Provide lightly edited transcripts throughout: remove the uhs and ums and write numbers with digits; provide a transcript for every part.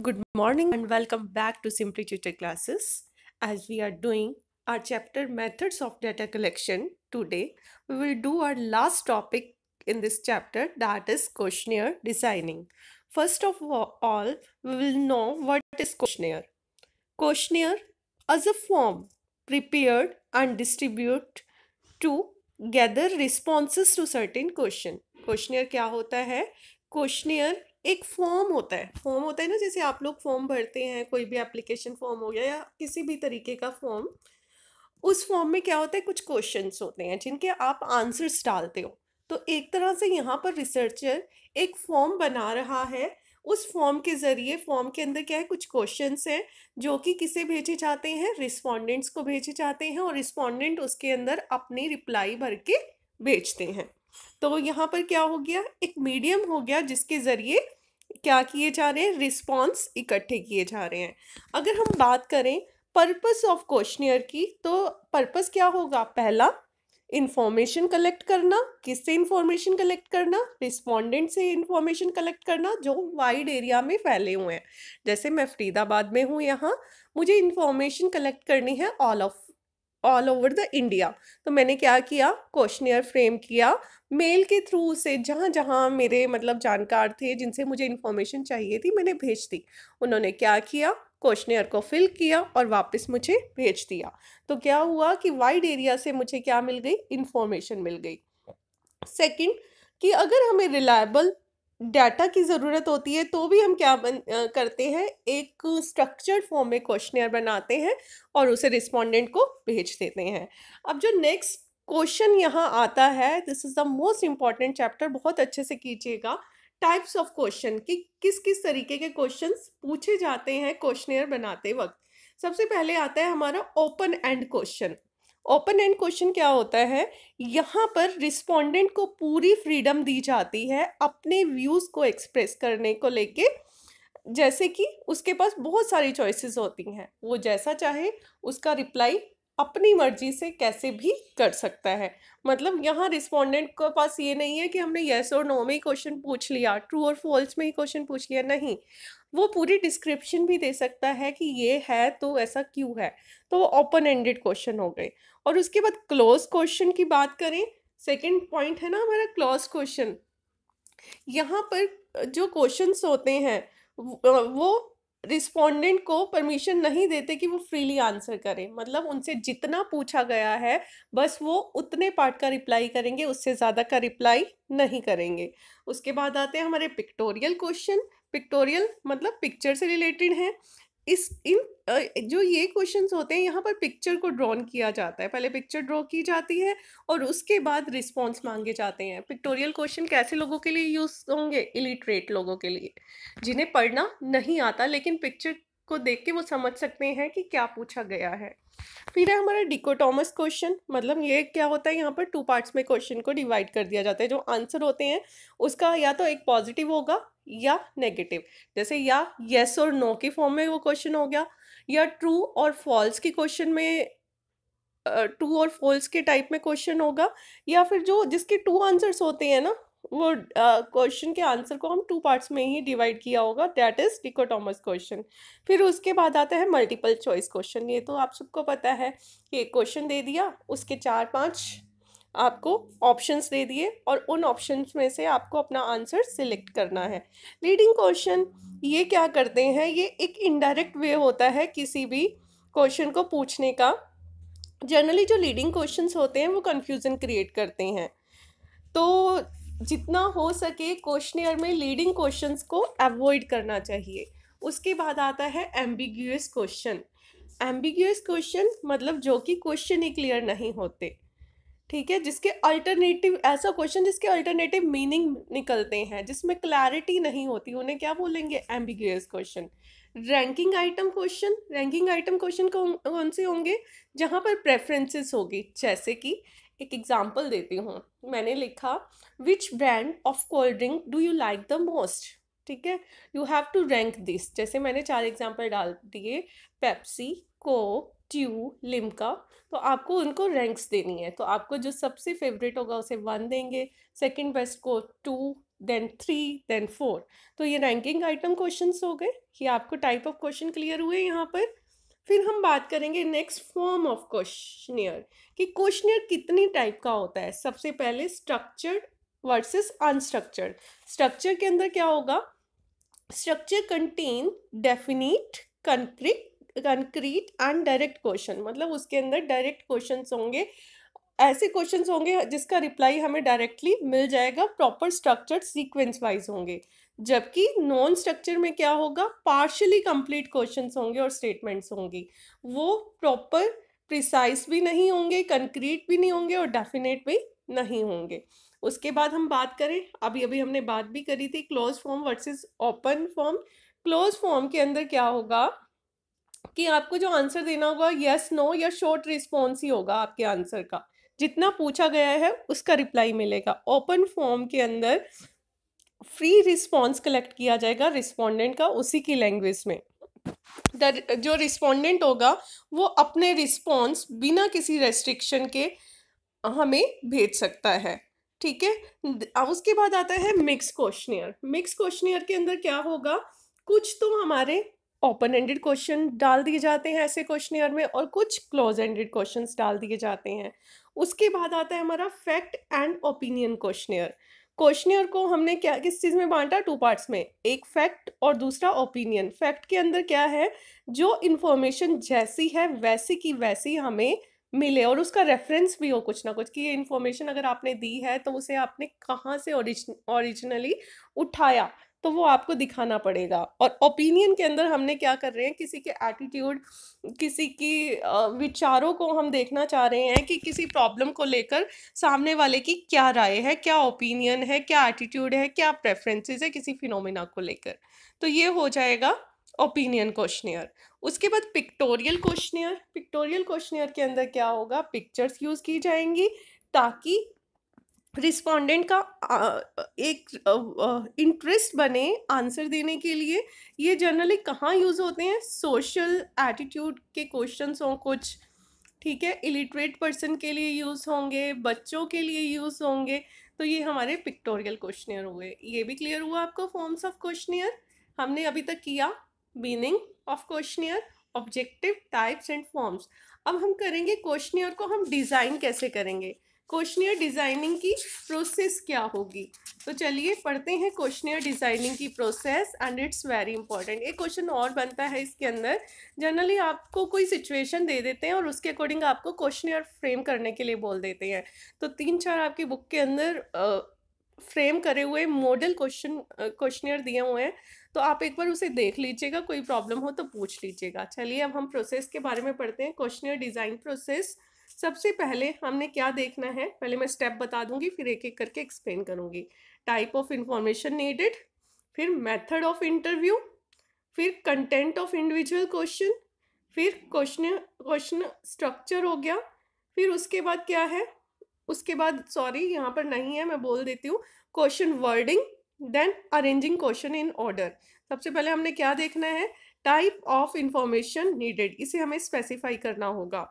Good morning and welcome back to Simply Tutor classes. As we are doing our chapter Methods of Data Collection today, we will do our last topic in this chapter, that is questionnaire designing. First of all, we will know what is questionnaire. Questionnaire as a form prepared and distributed to gather responses to certain question. Questionnaire क्या होता है? Questionnaire एक form होता है ना, जैसे आप लोग फॉर्म भरते हैं, कोई भी एप्लीकेशन फॉर्म हो गया या किसी भी तरीके का फॉर्म। उस फॉर्म में क्या होता है, कुछ क्वेश्चंस होते हैं जिनके आप आंसर्स डालते हो। तो एक तरह से यहाँ पर रिसर्चर एक फॉर्म बना रहा है। उस फॉर्म के ज़रिए फॉर्म के अंदर क्या है, कुछ क्वेश्चंस हैं जो कि किसे भेजे जाते हैं, रिस्पोंडेंट्स को भेजे जाते हैं और रिस्पोंडेंट उसके अंदर अपनी रिप्लाई भर के भेजते हैं। तो यहाँ पर क्या हो गया, एक मीडियम हो गया जिसके ज़रिए क्या किए जा रहे हैं, रिस्पॉन्स इकट्ठे किए जा रहे हैं। अगर हम बात करें पर्पस ऑफ क्वेश्चनियर की, तो पर्पस क्या होगा? पहला, इंफॉर्मेशन कलेक्ट करना। किससे इंफॉर्मेशन कलेक्ट करना? रिस्पोंडेंट से इंफॉर्मेशन कलेक्ट करना जो वाइड एरिया में फैले हुए हैं। जैसे मैं फरीदाबाद में हूँ, यहाँ मुझे इंफॉर्मेशन कलेक्ट करनी है ऑल ओवर द इंडिया। तो मैंने क्या किया, क्वेश्चनियर फ्रेम किया मेल के थ्रू से, जहाँ जहाँ मेरे मतलब जानकार थे जिनसे मुझे इन्फॉर्मेशन चाहिए थी, मैंने भेज दी। उन्होंने क्या किया, क्वेश्चनियर को फिल किया और वापस मुझे भेज दिया। तो क्या हुआ कि वाइड एरिया से मुझे क्या मिल गई, इन्फॉर्मेशन मिल गई। सेकंड, कि अगर हमें रिलायबल डाटा की ज़रूरत होती है तो भी हम क्या करते हैं, एक स्ट्रक्चर्ड फॉर्म में क्वेश्चनियर बनाते हैं और उसे रिस्पोंडेंट को भेज देते हैं। अब जो नेक्स्ट क्वेश्चन यहाँ आता है, this is the most important chapter, बहुत अच्छे से कीजिएगा। टाइप्स ऑफ क्वेश्चन, कि किस किस तरीके के क्वेश्चंस पूछे जाते हैं क्वेश्चनियर बनाते वक्त। सबसे पहले आता है हमारा open and question. Open and question क्या होता है, यहाँ पर रिस्पोंडेंट को पूरी फ्रीडम दी जाती है अपने व्यूज़ को एक्सप्रेस करने को लेके। जैसे कि उसके पास बहुत सारी चॉइसेस होती हैं, वो जैसा चाहे उसका रिप्लाई अपनी मर्जी से कैसे भी कर सकता है। मतलब यहाँ रिस्पोंडेंट के पास ये नहीं है कि हमने येस और नो में ही क्वेश्चन पूछ लिया, ट्रू और फॉल्स में ही क्वेश्चन पूछ लिया, नहीं, वो पूरी डिस्क्रिप्शन भी दे सकता है कि ये है तो ऐसा क्यों है। तो वो ओपन एंडेड क्वेश्चन हो गए। और उसके बाद क्लोज क्वेश्चन की बात करें, सेकंड पॉइंट है ना हमारा क्लोज क्वेश्चन। यहाँ पर जो क्वेश्चंस होते हैं वो रिस्पोंडेंट को परमिशन नहीं देते कि वो फ्रीली आंसर करें। मतलब उनसे जितना पूछा गया है बस वो उतने पार्ट का रिप्लाई करेंगे, उससे ज़्यादा का रिप्लाई नहीं करेंगे। उसके बाद आते हैं हमारे पिक्टोरियल क्वेश्चन। पिक्टोरियल मतलब पिक्चर से रिलेटेड है। जो ये क्वेश्चंस होते हैं, यहाँ पर पिक्चर को ड्रॉन किया जाता है। पहले पिक्चर ड्रॉ की जाती है और उसके बाद रिस्पॉन्स मांगे जाते हैं। पिक्टोरियल क्वेश्चन कैसे लोगों के लिए यूज़ होंगे? इलिटरेट लोगों के लिए, जिन्हें पढ़ना नहीं आता लेकिन पिक्चर को देख के वो समझ सकते हैं कि क्या पूछा गया है। फिर है हमारा डिकोटोमस क्वेश्चन। मतलब ये क्या होता है, यहाँ पर 2 पार्ट्स में क्वेश्चन को डिवाइड कर दिया जाता है। जो आंसर होते हैं उसका या तो एक पॉजिटिव होगा या नेगेटिव। जैसे या येस और नो की फॉर्म में वो क्वेश्चन हो गया, या ट्रू और फॉल्स की क्वेश्चन में ट्रू और फॉल्स के टाइप में क्वेश्चन होगा, या फिर जो जिसके 2 आंसर्स होते हैं ना, वो क्वेश्चन के आंसर को हम 2 पार्ट्स में ही डिवाइड किया होगा, दैट इज डिकोटोमस क्वेश्चन। फिर उसके बाद आता है मल्टीपल चॉइस क्वेश्चन। ये तो आप सबको पता है कि एक क्वेश्चन दे दिया, उसके 4-5 आपको ऑप्शंस दे दिए और उन ऑप्शंस में से आपको अपना आंसर सिलेक्ट करना है। लीडिंग क्वेश्चन, ये क्या करते हैं, ये एक इनडायरेक्ट वे होता है किसी भी क्वेश्चन को पूछने का। जनरली जो लीडिंग क्वेश्चंस होते हैं वो कंफ्यूजन क्रिएट करते हैं, तो जितना हो सके क्वेश्चनियर में लीडिंग क्वेश्चंस को अवॉइड करना चाहिए। उसके बाद आता है एम्बिग्यूअस क्वेश्चन। एम्बिग्यूअस क्वेश्चन मतलब जो कि क्वेश्चन ही क्लियर नहीं होते, ठीक है, जिसके अल्टरनेटिव, ऐसा क्वेश्चन जिसके अल्टरनेटिव मीनिंग निकलते हैं, जिसमें क्लैरिटी नहीं होती, उन्हें क्या बोलेंगे, ambiguous question. Ranking item question. Ranking item question कौन से होंगे, जहाँ पर प्रेफरेंसेस होगी। जैसे कि एक एग्जांपल देती हूँ, मैंने लिखा which brand of cold drink do you like the most, ठीक है, you have to rank this. जैसे मैंने 4 एग्जांपल डाल दिए, पेप्सी, कोक, ट्यू, लिम्का, तो आपको उनको रैंक्स देनी है। तो आपको जो सबसे फेवरेट होगा उसे 1 देंगे, सेकंड बेस्ट को 2, देन 3, देन 4। तो ये रैंकिंग आइटम क्वेश्चंस हो गए। ये आपको टाइप ऑफ क्वेश्चन क्लियर हुए यहाँ पर। फिर हम बात करेंगे नेक्स्ट फॉर्म ऑफ क्वेश्चनियर, कि क्वेश्चनियर कितनी टाइप का होता है। सबसे पहले स्ट्रक्चर्ड वर्सेस अनस्ट्रक्चर्ड। स्ट्रक्चर के अंदर क्या होगा, structure contain definite, concrete and direct question, मतलब उसके अंदर डायरेक्ट क्वेश्चंस होंगे, ऐसे क्वेश्चंस होंगे जिसका रिप्लाई हमें डायरेक्टली मिल जाएगा, प्रॉपर स्ट्रक्चर्ड सीक्वेंस वाइज होंगे। जबकि नॉन स्ट्रक्चर में क्या होगा, पार्शियली कंप्लीट क्वेश्चंस होंगे और स्टेटमेंट्स होंगी, वो प्रॉपर प्रिसाइज भी नहीं होंगे, कंक्रीट भी नहीं होंगे और डेफिनेट भी नहीं होंगे। उसके बाद हम बात करें, अभी अभी हमने बात भी करी थी, close form versus open form. Close form के अंदर क्या होगा कि आपको जो आंसर देना होगा यस नो या शॉर्ट रिस्पॉन्स ही होगा, आपके आंसर का जितना पूछा गया है उसका रिप्लाई मिलेगा। ओपन फॉर्म के अंदर फ्री रिस्पॉन्स कलेक्ट किया जाएगा रिस्पोंडेंट का, उसी की लैंग्वेज में। जो रिस्पोंडेंट होगा वो अपने रिस्पॉन्स बिना किसी रेस्ट्रिक्शन के हमें भेज सकता है, ठीक है। अब उसके बाद आता है मिक्स क्वेश्चनियर। मिक्स क्वेश्चनियर के अंदर क्या होगा, कुछ तो हमारे ओपन एंडेड क्वेश्चन डाल दिए जाते हैं ऐसे क्वेश्चनियर में, और कुछ क्लोज एंडेड क्वेश्चंस डाल दिए जाते हैं। उसके बाद आता है हमारा fact and opinion questionnaire. Questionnaire को हमने क्या किस चीज़ में बांटा, 2 पार्ट्स में, एक फैक्ट और दूसरा ओपिनियन। फैक्ट के अंदर क्या है, जो इन्फॉर्मेशन जैसी है वैसी की वैसी हमें मिले और उसका रेफरेंस भी हो कुछ ना कुछ, कि ये इन्फॉर्मेशन अगर आपने दी है तो उसे आपने कहाँ से ओरिजिनली उठाया, तो वो आपको दिखाना पड़ेगा। और ओपिनियन के अंदर हमने क्या कर रहे हैं, किसी के एटीट्यूड, किसी की विचारों को हम देखना चाह रहे हैं कि किसी प्रॉब्लम को लेकर सामने वाले की क्या राय है, क्या ओपिनियन है, क्या एटीट्यूड है, क्या प्रेफरेंसेस है किसी फिनोमिना को लेकर। तो ये हो जाएगा ओपिनियन क्वेश्चनियर। उसके बाद पिक्टोरियल क्वेश्चनियर। पिक्टोरियल क्वेश्चनियर के अंदर क्या होगा, पिक्चर्स यूज की जाएंगी ताकि रिस्पोंडेंट का एक इंटरेस्ट बने आंसर देने के लिए। ये जनरली कहाँ यूज होते हैं, सोशल एटीट्यूड के क्वेश्चंस हों कुछ, ठीक है, इलिटरेट पर्सन के लिए यूज होंगे, बच्चों के लिए यूज होंगे। तो ये हमारे पिक्टोरियल क्वेश्चनियर हुए। ये भी क्लियर हुआ आपको फॉर्म्स ऑफ क्वेश्चनियर। हमने अभी तक किया meaning of questionnaire, objective, types and forms. अब हम करेंगे क्वेश्चनियर को हम डिज़ाइन कैसे करेंगे, क्वेश्चनियर डिज़ाइनिंग की प्रोसेस क्या होगी। तो चलिए पढ़ते हैं क्वेश्चनियर डिज़ाइनिंग की process, and it's very important. एक क्वेश्चन और बनता है इसके अंदर, जनरली आपको कोई सिचुएशन दे देते हैं और उसके अकॉर्डिंग आपको क्वेश्चनियर फ्रेम करने के लिए बोल देते हैं। तो 3-4 आपकी बुक के अंदर फ्रेम करे हुए मॉडल क्वेश्चनियर दिए हुए हैं, तो आप एक बार उसे देख लीजिएगा, कोई प्रॉब्लम हो तो पूछ लीजिएगा। चलिए अब हम प्रोसेस के बारे में पढ़ते हैं, क्वेश्चनियर डिज़ाइन प्रोसेस। सबसे पहले हमने क्या देखना है, पहले मैं स्टेप बता दूंगी फिर एक एक करके एक्सप्लेन करूंगी। टाइप ऑफ इंफॉर्मेशन नीडेड, फिर मेथड ऑफ इंटरव्यू, फिर कंटेंट ऑफ इंडिविजुअल क्वेश्चन, फिर क्वेश्चन स्ट्रक्चर हो गया, फिर उसके बाद क्या है, उसके बाद सॉरी यहाँ पर नहीं है, मैं बोल देती हूँ, question wording, then arranging question in order. सबसे पहले हमने क्या देखना है, टाइप ऑफ इंफॉर्मेशन नीडेड, इसे हमें स्पेसिफाई करना होगा।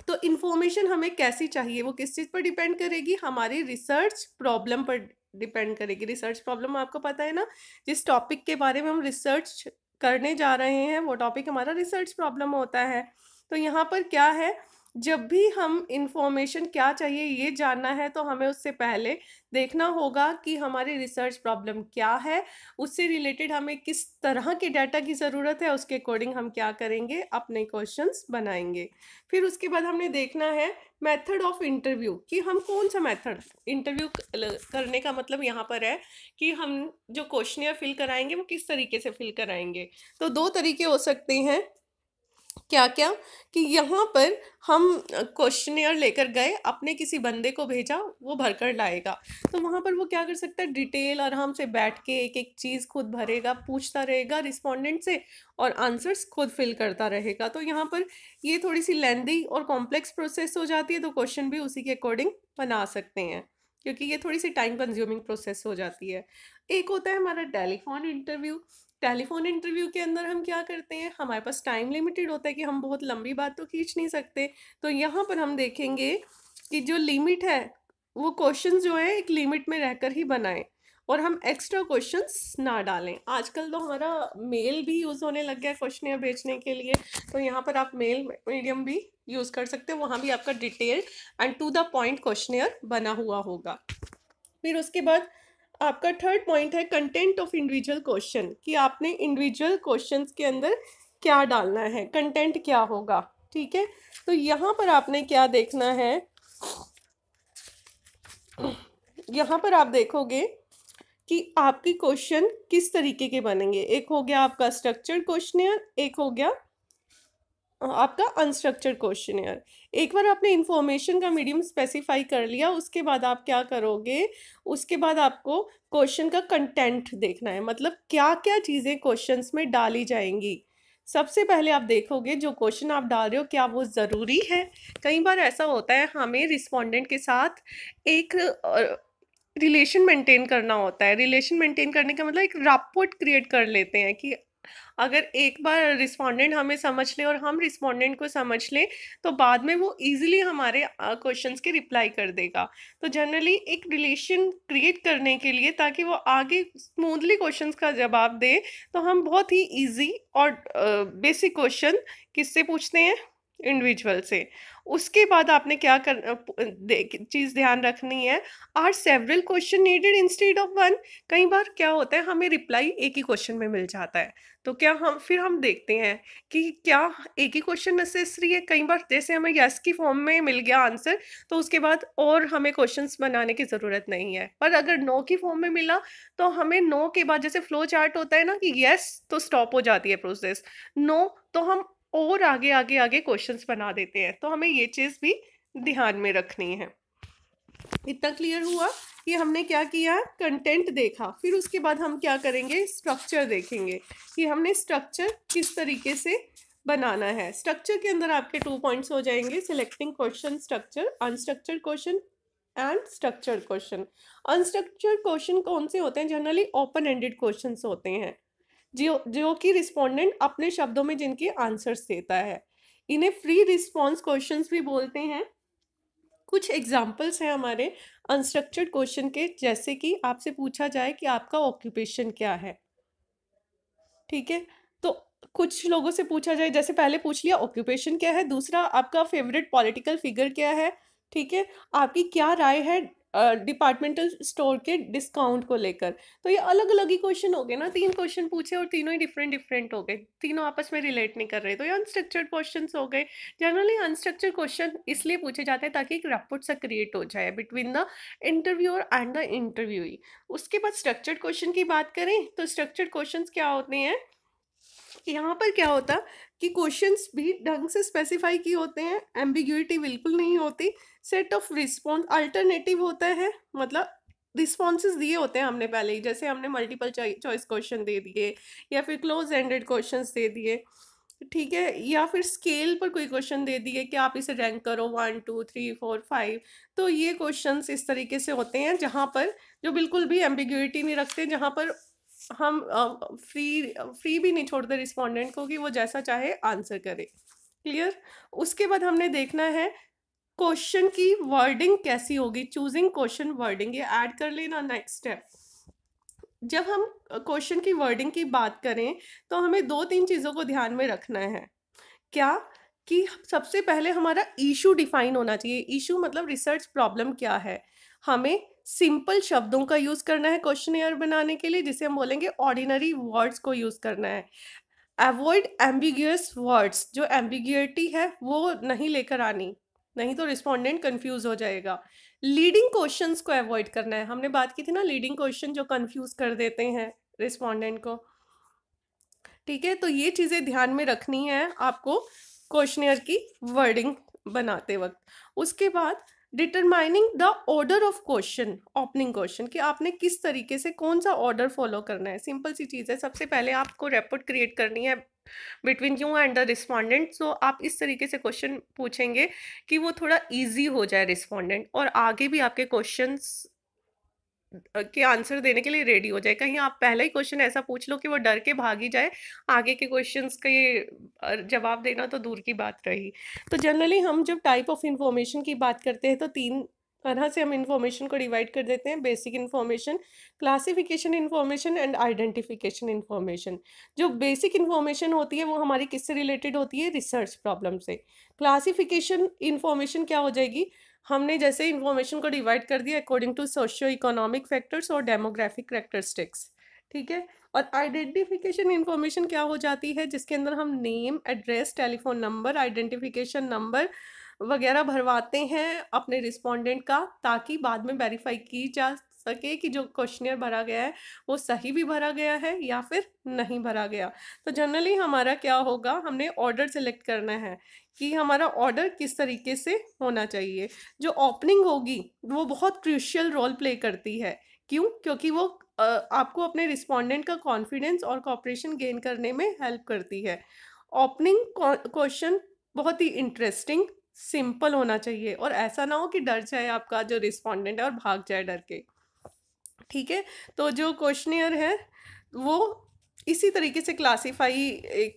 तो इंफॉर्मेशन हमें कैसी चाहिए, वो किस चीज़ पर डिपेंड करेगी, हमारी रिसर्च प्रॉब्लम पर डिपेंड करेगी। रिसर्च प्रॉब्लम आपको पता है ना, जिस टॉपिक के बारे में हम रिसर्च करने जा रहे हैं वो टॉपिक हमारा रिसर्च प्रॉब्लम होता है। तो यहाँ पर क्या है, जब भी हम इंफॉर्मेशन क्या चाहिए ये जानना है तो हमें उससे पहले देखना होगा कि हमारी रिसर्च प्रॉब्लम क्या है, उससे रिलेटेड हमें किस तरह के डाटा की ज़रूरत है, उसके अकॉर्डिंग हम क्या करेंगे, अपने क्वेश्चंस बनाएंगे। फिर उसके बाद हमने देखना है मेथड ऑफ इंटरव्यू, कि हम कौन सा मेथड इंटरव्यू करने का मतलब यहाँ पर है कि हम जो क्वेश्चनियर फिल कराएंगे वो किस तरीके से फिल कराएंगे। तो 2 तरीके हो सकते हैं, क्या क्या, कि यहाँ पर हम क्वेश्चनियर लेकर गए, अपने किसी बंदे को भेजा, वो भर कर लाएगा, तो वहाँ पर वो क्या कर सकता है, डिटेल आराम से बैठ के एक एक चीज़ खुद भरेगा, पूछता रहेगा रिस्पोंडेंट से और आंसर्स खुद फिल करता रहेगा। तो यहाँ पर ये थोड़ी सी लेंदी और कॉम्प्लेक्स प्रोसेस हो जाती है, तो क्वेश्चन भी उसी के अकॉर्डिंग बना सकते हैं, क्योंकि ये थोड़ी सी टाइम कंज्यूमिंग प्रोसेस हो जाती है। एक होता है हमारा टेलीफोन इंटरव्यू। टेलीफोन इंटरव्यू के अंदर हम क्या करते हैं, हमारे पास टाइम लिमिटेड होता है कि हम बहुत लंबी बात तो खींच नहीं सकते, तो यहाँ पर हम देखेंगे कि जो लिमिट है वो क्वेश्चन जो है एक लिमिट में रहकर ही बनाएं। और हम एक्स्ट्रा क्वेश्चंस ना डालें। आजकल तो हमारा मेल भी यूज़ होने लग गया है क्वेश्चनियर भेजने के लिए, तो यहाँ पर आप मेल मीडियम भी यूज़ कर सकते हो, वहाँ भी आपका detailed and to the point questionnaire बना हुआ होगा। फिर उसके बाद आपका थर्ड पॉइंट है कंटेंट ऑफ इंडिविजुअल क्वेश्चन, कि आपने इंडिविजुअल क्वेश्चंस के अंदर क्या डालना है, कंटेंट क्या होगा। ठीक है, तो यहाँ पर आपने क्या देखना है, यहाँ पर आप देखोगे कि आपके क्वेश्चन किस तरीके के बनेंगे। एक हो गया आपका स्ट्रक्चर्ड क्वेश्चनियर, एक हो गया आपका अनस्ट्रक्चर्ड क्वेश्चनियर। एक बार आपने इंफॉर्मेशन का मीडियम स्पेसिफाई कर लिया, उसके बाद आप क्या करोगे, उसके बाद आपको क्वेश्चन का कंटेंट देखना है, मतलब क्या क्या चीज़ें क्वेश्चंस में डाली जाएंगी। सबसे पहले आप देखोगे जो क्वेश्चन आप डाल रहे हो क्या वो ज़रूरी है। कई बार ऐसा होता है हमें रिस्पोंडेंट के साथ एक रिलेशन मेंटेन करना होता है। रिलेशन मेंटेन करने का मतलब एक रैपोर्ट क्रिएट कर लेते हैं कि अगर एक बार रिस्पोंडेंट हमें समझ ले और हम रिस्पोंडेंट को समझ लें तो बाद में वो इजीली हमारे क्वेश्चंस के रिप्लाई कर देगा। तो जनरली एक रिलेशन क्रिएट करने के लिए, ताकि वो आगे स्मूथली क्वेश्चंस का जवाब दे, तो हम बहुत ही इजी और बेसिक क्वेश्चन किससे पूछते हैं, इंडिविजुअल से। उसके बाद आपने क्या चीज़ ध्यान रखनी है, are several question needed instead of one. कई बार क्या होता है हमें रिप्लाई एक ही क्वेश्चन में मिल जाता है, तो क्या हम देखते हैं कि क्या एक ही क्वेश्चन नेसेसरी है। कई बार जैसे हमें यस की फॉर्म में मिल गया आंसर, तो उसके बाद और हमें क्वेश्चंस बनाने की ज़रूरत नहीं है। पर अगर नो की फॉर्म में मिला, तो हमें नो के बाद जैसे फ्लो चार्ट होता है ना कि यस तो स्टॉप हो जाती है प्रोसेस, नो तो हम और आगे आगे आगे क्वेश्चंस बना देते हैं। तो हमें ये चीज़ भी ध्यान में रखनी है। इतना क्लियर हुआ कि हमने क्या किया, कंटेंट देखा। फिर उसके बाद हम क्या करेंगे, स्ट्रक्चर देखेंगे कि हमने स्ट्रक्चर किस तरीके से बनाना है। स्ट्रक्चर के अंदर आपके 2 पॉइंट्स हो जाएंगे, selecting question structure, unstructured question and structured question. Unstructured question कौन से होते हैं, जनरली ओपन एंडेड क्वेश्चन होते हैं, जो कि रिस्पोंडेंट अपने शब्दों में जिनके आंसर्स देता है। इन्हें फ्री रिस्पॉन्स क्वेश्चंस भी बोलते हैं। कुछ एग्जाम्पल्स हैं हमारे अनस्ट्रक्चर्ड क्वेश्चन के, जैसे कि आपसे पूछा जाए कि आपका ऑक्यूपेशन क्या है। ठीक है, तो कुछ लोगों से पूछा जाए, जैसे पहले पूछ लिया ऑक्यूपेशन क्या है, दूसरा आपका फेवरेट पॉलिटिकल फिगर क्या है, ठीक है, आपकी क्या राय है डिपार्टमेंटल स्टोर के डिस्काउंट को लेकर। तो ये अलग अलग ही क्वेश्चन हो गए ना, 3 क्वेश्चन पूछे और तीनों ही डिफरेंट डिफरेंट हो गए, तीनों आपस में रिलेट नहीं कर रहे, तो ये अनस्ट्रक्चर्ड क्वेश्चन हो गए। जनरली अनस्ट्रक्चर्ड क्वेश्चन इसलिए पूछे जाते हैं ताकि एक रैपोर्ट सा क्रिएट हो जाए between the interviewer and the interviewee. उसके बाद स्ट्रक्चर्ड क्वेश्चन की बात करें तो स्ट्रक्चर्ड क्वेश्चन क्या होते हैं, यहाँ पर क्या होता कि क्वेश्चंस भी ढंग से स्पेसिफाई किए होते हैं, एम्बिग्यूटी बिल्कुल नहीं होती, सेट ऑफ रिस्पॉन्स अल्टरनेटिव होता है, मतलब रिस्पॉन्सेज दिए होते हैं हमने पहले ही, जैसे हमने मल्टीपल चॉइस क्वेश्चन दे दिए या फिर क्लोज एंडेड क्वेश्चंस दे दिए, ठीक है, या फिर स्केल पर कोई क्वेश्चन दे दिए कि आप इसे रैंक करो 1 2 3 4 5। तो ये क्वेश्चंस इस तरीके से होते हैं जहाँ पर जो बिल्कुल भी एम्बिग्यूटी नहीं रखते, जहाँ पर हम फ्री भी नहीं छोड़ते रिस्पोंडेंट को कि वो जैसा चाहे आंसर करे। क्लियर। उसके बाद हमने देखना है क्वेश्चन की वर्डिंग कैसी होगी, चूजिंग क्वेश्चन वर्डिंग, ये ऐड कर लेना नेक्स्ट स्टेप। जब हम क्वेश्चन की वर्डिंग की बात करें तो हमें 2-3 चीज़ों को ध्यान में रखना है। क्या कि सबसे पहले हमारा इशू डिफाइन होना चाहिए। इशू मतलब रिसर्च प्रॉब्लम क्या है। हमें सिंपल शब्दों का यूज़ करना है क्वेश्चनियर बनाने के लिए, जिसे हम बोलेंगे ऑर्डिनरी वर्ड्स को यूज़ करना है। अवॉइड एम्बिगियस वर्ड्स, जो एम्बिग्यूटी है वो नहीं लेकर आनी, नहीं तो रिस्पोंडेंट कंफ्यूज हो जाएगा। लीडिंग क्वेश्चंस को अवॉइड करना है, हमने बात की थी ना लीडिंग क्वेश्चन जो कंफ्यूज कर देते हैं रिस्पोंडेंट को। ठीक है, तो ये चीज़ें ध्यान में रखनी है आपको क्वेश्चनियर की वर्डिंग बनाते वक्त। उसके बाद determining the order of question, opening question, कि आपने किस तरीके से कौन सा ऑर्डर फॉलो करना है। सिंपल सी चीज़ है, सबसे पहले आपको रैपोर्ट क्रिएट करनी है between you and the respondent. So आप इस तरीके से क्वेश्चन पूछेंगे कि वो थोड़ा ईजी हो जाए रिस्पोंडेंट, और आगे भी आपके क्वेश्चंस के आंसर देने के लिए रेडी हो जाए। कहीं आप पहला ही क्वेश्चन ऐसा पूछ लो कि वो डर के भाग ही जाए, आगे के क्वेश्चंस के जवाब देना तो दूर की बात रही। तो जनरली हम जब टाइप ऑफ इंफॉर्मेशन की बात करते हैं तो 3 तरह से हम इंफॉर्मेशन को डिवाइड कर देते हैं: basic information, classification information and identification information. जो बेसिक इन्फॉर्मेशन होती है वो हमारी किससे रिलेटेड होती है? रिसर्च प्रॉब्लम से। क्लासिफिकेशन इन्फॉर्मेशन क्या हो जाएगी? हमने जैसे इन्फॉर्मेशन को डिवाइड कर दिया according to socio economic factors और डेमोग्राफिक कैरेक्टरिस्टिक्स, ठीक है। और आइडेंटिफिकेशन इन्फॉर्मेशन क्या हो जाती है? जिसके अंदर हम name, address, telephone number, identification number वगैरह भरवाते हैं अपने रिस्पोंडेंट का, ताकि बाद में वेरीफाई की जा सके कि जो क्वेश्चनियर भरा गया है वो सही भी भरा गया है या फिर नहीं भरा गया। तो जनरली हमारा क्या होगा, हमने ऑर्डर सेलेक्ट करना है कि हमारा ऑर्डर किस तरीके से होना चाहिए। जो ओपनिंग होगी वो बहुत क्रूशियल रोल प्ले करती है। क्यों? क्योंकि वो आपको अपने रिस्पोंडेंट का कॉन्फिडेंस और कॉपरेशन गेन करने में हेल्प करती है। ओपनिंग क्वेश्चन बहुत ही इंटरेस्टिंग, सिंपल होना चाहिए और ऐसा ना हो कि डर जाए आपका जो रिस्पोंडेंट है और भाग जाए डर के, ठीक है। तो जो क्वेश्चनियर है वो इसी तरीके से क्लासीफाई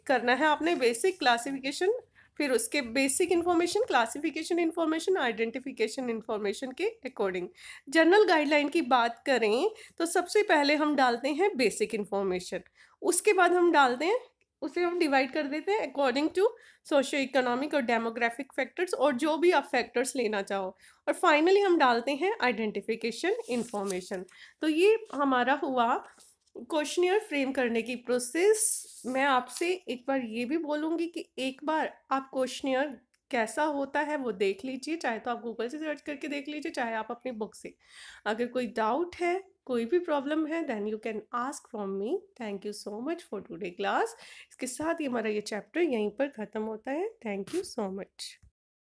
करना है आपने: बेसिक, क्लासिफिकेशन, फिर उसके basic information, classification information, identification information के अकॉर्डिंग। जनरल गाइडलाइन की बात करें तो सबसे पहले हम डालते हैं बेसिक इन्फॉर्मेशन, उसके बाद हम डालते हैं, उसे हम डिवाइड कर देते हैं अकॉर्डिंग टू सोशियो इकोनॉमिक और डेमोग्राफिक फैक्टर्स और जो भी आप फैक्टर्स लेना चाहो, और फाइनली हम डालते हैं आइडेंटिफिकेशन इन्फॉर्मेशन। तो ये हमारा हुआ क्वेश्चनियर फ्रेम करने की प्रोसेस। मैं आपसे एक बार ये भी बोलूँगी कि एक बार आप क्वेश्चनियर कैसा होता है वो देख लीजिए, चाहे तो आप गूगल से सर्च करके देख लीजिए, चाहे आप अपनी बुक से। अगर कोई डाउट है, कोई भी प्रॉब्लम है, then you can ask from me. Thank you so much for today class. इसके साथ ही हमारा ये चैप्टर यहीं पर ख़त्म होता है। Thank you so much.